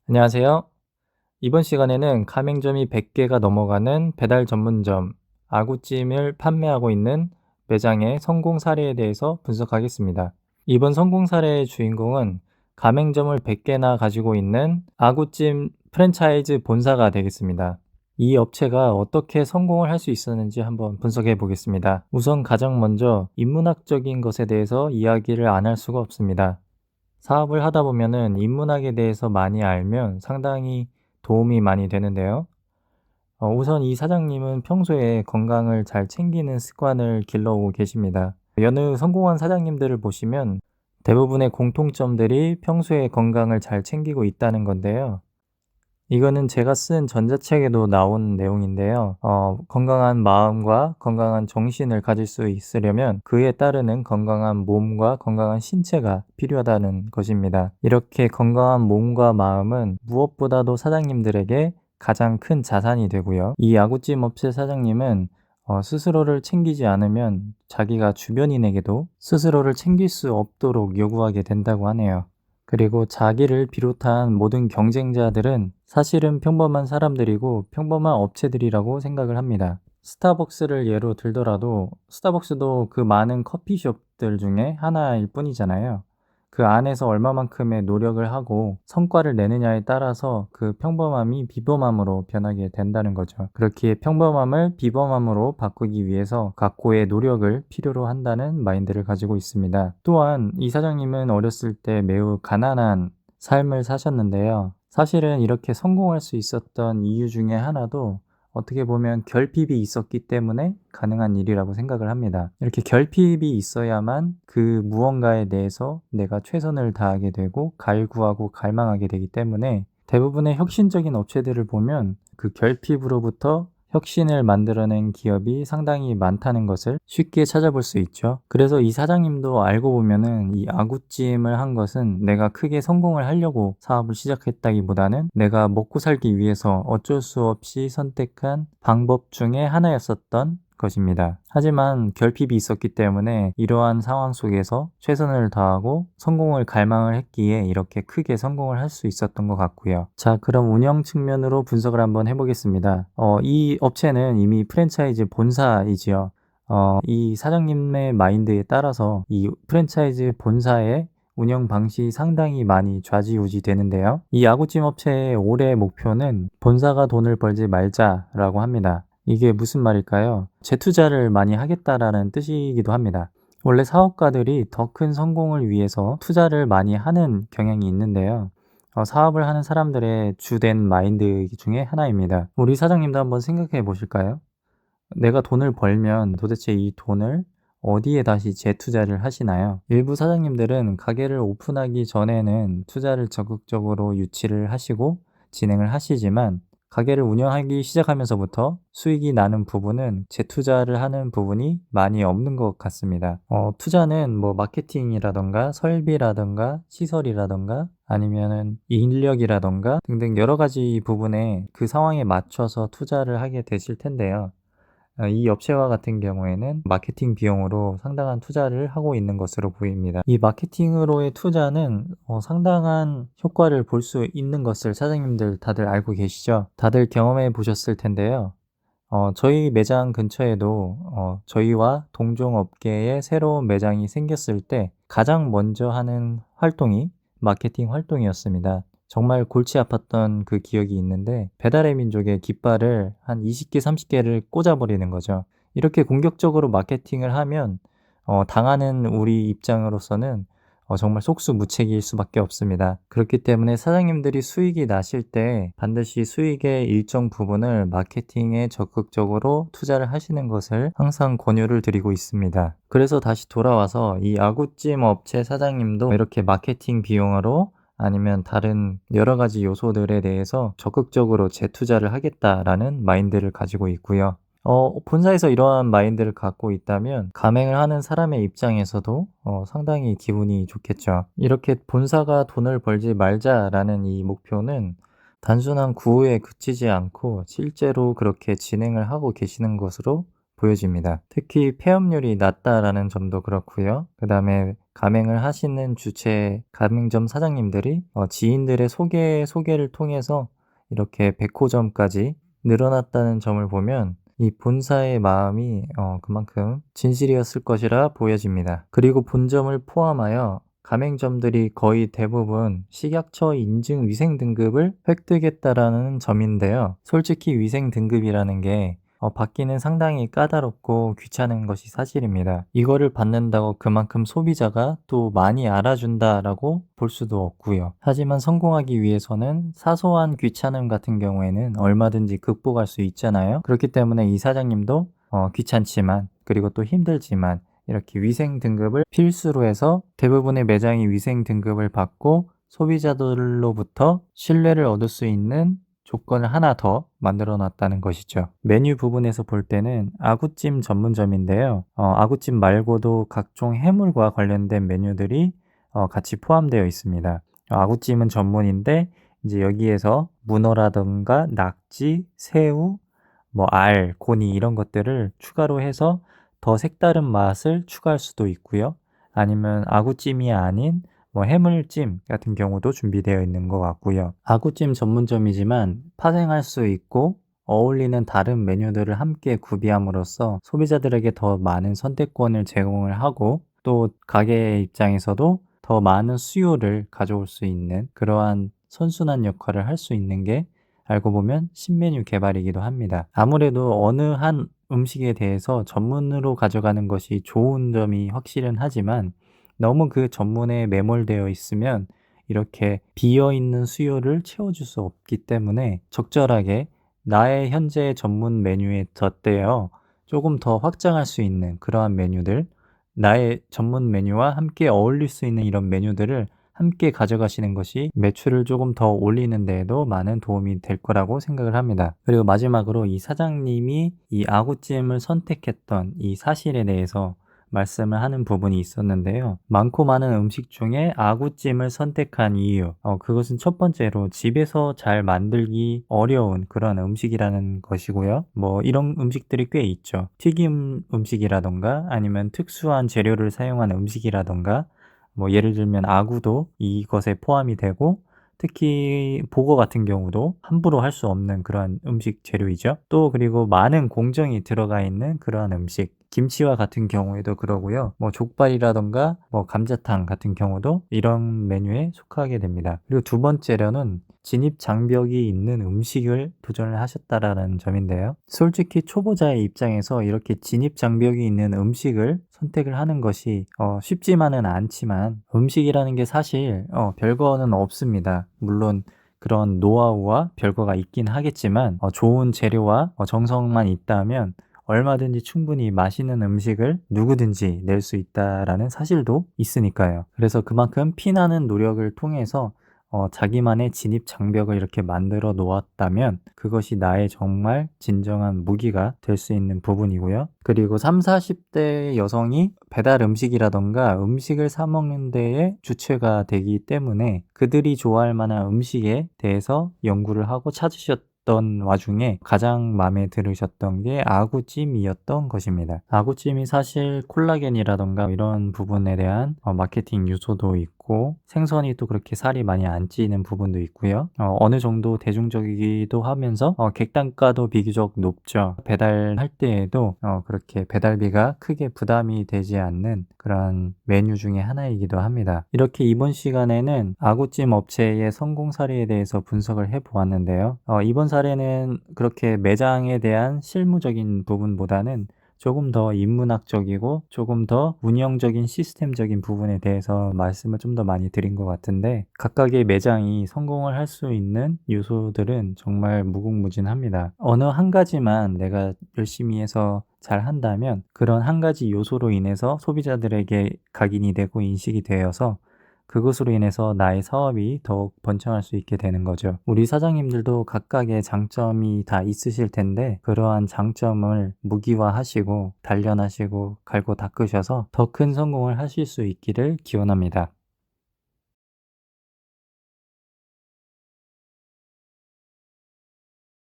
안녕하세요. 이번 시간에는 가맹점이 100개가 넘어가는 배달 전문점 아구찜을 판매하고 있는 매장의 성공 사례에 대해서 분석하겠습니다. 이번 성공 사례의 주인공은 가맹점을 100개나 가지고 있는 아구찜 프랜차이즈 본사가 되겠습니다. 이 업체가 어떻게 성공을 할 수 있었는지 한번 분석해 보겠습니다. 우선 가장 먼저 인문학적인 것에 대해서 이야기를 안 할 수가 없습니다. 사업을 하다 보면은 인문학에 대해서 많이 알면 상당히 도움이 많이 되는데요. 우선 이 사장님은 평소에 건강을 잘 챙기는 습관을 길러오고 계십니다. 여느 성공한 사장님들을 보시면 대부분의 공통점들이 평소에 건강을 잘 챙기고 있다는 건데요. 이거는 제가 쓴 전자책에도 나온 내용인데요. 건강한 마음과 건강한 정신을 가질 수 있으려면 그에 따르는 건강한 몸과 건강한 신체가 필요하다는 것입니다. 이렇게 건강한 몸과 마음은 무엇보다도 사장님들에게 가장 큰 자산이 되고요. 이 아구찜 업체 사장님은 스스로를 챙기지 않으면 자기가 주변인에게도 스스로를 챙길 수 없도록 요구하게 된다고 하네요. 그리고 자기를 비롯한 모든 경쟁자들은 사실은 평범한 사람들이고 평범한 업체들이라고 생각을 합니다. 스타벅스를 예로 들더라도 스타벅스도 그 많은 커피숍들 중에 하나일 뿐이잖아요. 그 안에서 얼마만큼의 노력을 하고 성과를 내느냐에 따라서 그 평범함이 비범함으로 변하게 된다는 거죠. 그렇기에 평범함을 비범함으로 바꾸기 위해서 각고의 노력을 필요로 한다는 마인드를 가지고 있습니다. 또한 이 사장님은 어렸을 때 매우 가난한 삶을 사셨는데요. 사실은 이렇게 성공할 수 있었던 이유 중에 하나도 어떻게 보면 결핍이 있었기 때문에 가능한 일이라고 생각을 합니다. 이렇게 결핍이 있어야만 그 무언가에 대해서 내가 최선을 다하게 되고 갈구하고 갈망하게 되기 때문에 대부분의 혁신적인 업체들을 보면 그 결핍으로부터 혁신을 만들어낸 기업이 상당히 많다는 것을 쉽게 찾아볼 수 있죠. 그래서 이 사장님도 알고 보면은 이 아구찜을 한 것은 내가 크게 성공을 하려고 사업을 시작했다기보다는 내가 먹고 살기 위해서 어쩔 수 없이 선택한 방법 중에 하나였었던 것입니다. 하지만 결핍이 있었기 때문에 이러한 상황 속에서 최선을 다하고 성공을 갈망을 했기에 이렇게 크게 성공을 할 수 있었던 것 같고요. 자, 그럼 운영 측면으로 분석을 한번 해보겠습니다. 이 업체는 이미 프랜차이즈 본사이지요. 이 사장님의 마인드에 따라서 이 프랜차이즈 본사의 운영 방식이 상당히 많이 좌지우지 되는데요. 이 아구찜 업체의 올해 목표는 본사가 돈을 벌지 말자라고 합니다. 이게 무슨 말일까요? 재투자를 많이 하겠다라는 뜻이기도 합니다. 원래 사업가들이 더 큰 성공을 위해서 투자를 많이 하는 경향이 있는데요. 사업을 하는 사람들의 주된 마인드 중에 하나입니다. 우리 사장님도 한번 생각해 보실까요? 내가 돈을 벌면 도대체 이 돈을 어디에 다시 재투자를 하시나요? 일부 사장님들은 가게를 오픈하기 전에는 투자를 적극적으로 유치를 하시고 진행을 하시지만 가게를 운영하기 시작하면서부터 수익이 나는 부분은 재투자를 하는 부분이 많이 없는 것 같습니다. 투자는 뭐 마케팅이라던가 설비라던가 시설이라던가 아니면은 인력이라던가 등등 여러 가지 부분에 그 상황에 맞춰서 투자를 하게 되실 텐데요. 이 업체와 같은 경우에는 마케팅 비용으로 상당한 투자를 하고 있는 것으로 보입니다. 이 마케팅으로의 투자는 상당한 효과를 볼 수 있는 것을 사장님들 다들 알고 계시죠? 다들 경험해 보셨을 텐데요. 저희 매장 근처에도 저희와 동종 업계에 새로운 매장이 생겼을 때 가장 먼저 하는 활동이 마케팅 활동이었습니다. 정말 골치 아팠던 그 기억이 있는데 배달의 민족의 깃발을 한 20개, 30개를 꽂아버리는 거죠. 이렇게 공격적으로 마케팅을 하면 당하는 우리 입장으로서는 정말 속수무책일 수밖에 없습니다. 그렇기 때문에 사장님들이 수익이 나실 때 반드시 수익의 일정 부분을 마케팅에 적극적으로 투자를 하시는 것을 항상 권유를 드리고 있습니다. 그래서 다시 돌아와서 이 아구찜 업체 사장님도 이렇게 마케팅 비용으로 아니면 다른 여러 가지 요소들에 대해서 적극적으로 재투자를 하겠다라는 마인드를 가지고 있고요. 본사에서 이러한 마인드를 갖고 있다면 가맹을 하는 사람의 입장에서도 상당히 기분이 좋겠죠. 이렇게 본사가 돈을 벌지 말자라는 이 목표는 단순한 구호에 그치지 않고 실제로 그렇게 진행을 하고 계시는 것으로 보여집니다. 특히 폐업률이 낮다라는 점도 그렇고요. 그 다음에 가맹을 하시는 주체 가맹점 사장님들이 지인들의 소개를 통해서 이렇게 100호점까지 늘어났다는 점을 보면 이 본사의 마음이 그만큼 진실이었을 것이라 보여집니다. 그리고 본점을 포함하여 가맹점들이 거의 대부분 식약처 인증 위생 등급을 획득했다라는 점인데요. 솔직히 위생 등급이라는 게 받기는 상당히 까다롭고 귀찮은 것이 사실입니다. 이거를 받는다고 그만큼 소비자가 또 많이 알아준다라고 볼 수도 없고요. 하지만 성공하기 위해서는 사소한 귀찮음 같은 경우에는 얼마든지 극복할 수 있잖아요. 그렇기 때문에 이 사장님도 귀찮지만 그리고 또 힘들지만 이렇게 위생 등급을 필수로 해서 대부분의 매장이 위생 등급을 받고 소비자들로부터 신뢰를 얻을 수 있는 조건을 하나 더 만들어 놨다는 것이죠. 메뉴 부분에서 볼 때는 아구찜 전문점인데요. 아구찜 말고도 각종 해물과 관련된 메뉴들이 같이 포함되어 있습니다. 아구찜은 전문인데 이제 여기에서 문어라던가 낙지, 새우, 뭐 알, 고니 이런 것들을 추가로 해서 더 색다른 맛을 추가할 수도 있고요. 아니면 아구찜이 아닌 뭐 해물찜 같은 경우도 준비되어 있는 것 같고요. 아구찜 전문점이지만 파생할 수 있고 어울리는 다른 메뉴들을 함께 구비함으로써 소비자들에게 더 많은 선택권을 제공을 하고 또 가게 입장에서도 더 많은 수요를 가져올 수 있는 그러한 선순환 역할을 할 수 있는 게 알고 보면 신메뉴 개발이기도 합니다. 아무래도 어느 한 음식에 대해서 전문으로 가져가는 것이 좋은 점이 확실은 하지만 너무 그 전문에 매몰되어 있으면 이렇게 비어있는 수요를 채워줄 수 없기 때문에 적절하게 나의 현재 전문 메뉴에 덧대어 조금 더 확장할 수 있는 그러한 메뉴들, 나의 전문 메뉴와 함께 어울릴 수 있는 이런 메뉴들을 함께 가져가시는 것이 매출을 조금 더 올리는 데에도 많은 도움이 될 거라고 생각을 합니다. 그리고 마지막으로 이 사장님이 이 아구찜을 선택했던 이 사실에 대해서 말씀을 하는 부분이 있었는데요. 많고 많은 음식 중에 아구찜을 선택한 이유, 그것은 첫 번째로 집에서 잘 만들기 어려운 그런 음식이라는 것이고요. 뭐 이런 음식들이 꽤 있죠. 튀김 음식이라던가 아니면 특수한 재료를 사용한 음식이라던가 뭐 예를 들면 아구도 이것에 포함이 되고 특히 보거 같은 경우도 함부로 할 수 없는 그러한 음식 재료이죠. 또 그리고 많은 공정이 들어가 있는 그러한 음식, 김치와 같은 경우에도 그러고요. 뭐 족발이라던가 뭐 감자탕 같은 경우도 이런 메뉴에 속하게 됩니다. 그리고 두 번째로는 진입 장벽이 있는 음식을 도전을 하셨다라는 점인데요. 솔직히 초보자의 입장에서 이렇게 진입 장벽이 있는 음식을 선택을 하는 것이 쉽지만은 않지만 음식이라는 게 사실 별거는 없습니다. 물론 그런 노하우와 별거가 있긴 하겠지만 좋은 재료와 정성만 있다면 얼마든지 충분히 맛있는 음식을 누구든지 낼 수 있다라는 사실도 있으니까요. 그래서 그만큼 피나는 노력을 통해서 자기만의 진입 장벽을 이렇게 만들어 놓았다면 그것이 나의 정말 진정한 무기가 될 수 있는 부분이고요. 그리고 30, 40대 여성이 배달 음식이라던가 음식을 사 먹는 데에 주체가 되기 때문에 그들이 좋아할 만한 음식에 대해서 연구를 하고 찾으셨던 와중에 가장 마음에 들으셨던 게 아구찜이었던 것입니다. 아구찜이 사실 콜라겐이라던가 이런 부분에 대한 마케팅 요소도 있고 생선이 또 그렇게 살이 많이 안 찌는 부분도 있고요. 어느 정도 대중적이기도 하면서 객단가도 비교적 높죠. 배달할 때에도 그렇게 배달비가 크게 부담이 되지 않는 그런 메뉴 중에 하나이기도 합니다. 이렇게 이번 시간에는 아구찜 업체의 성공 사례에 대해서 분석을 해보았는데요. 이번 사례는 그렇게 매장에 대한 실무적인 부분보다는 조금 더 인문학적이고 조금 더 운영적인 시스템적인 부분에 대해서 말씀을 좀 더 많이 드린 것 같은데 각각의 매장이 성공을 할 수 있는 요소들은 정말 무궁무진합니다. 어느 한 가지만 내가 열심히 해서 잘 한다면 그런 한 가지 요소로 인해서 소비자들에게 각인이 되고 인식이 되어서 그것으로 인해서 나의 사업이 더욱 번창할 수 있게 되는 거죠. 우리 사장님들도 각각의 장점이 다 있으실 텐데 그러한 장점을 무기화하시고 단련하시고 갈고 닦으셔서 더 큰 성공을 하실 수 있기를 기원합니다.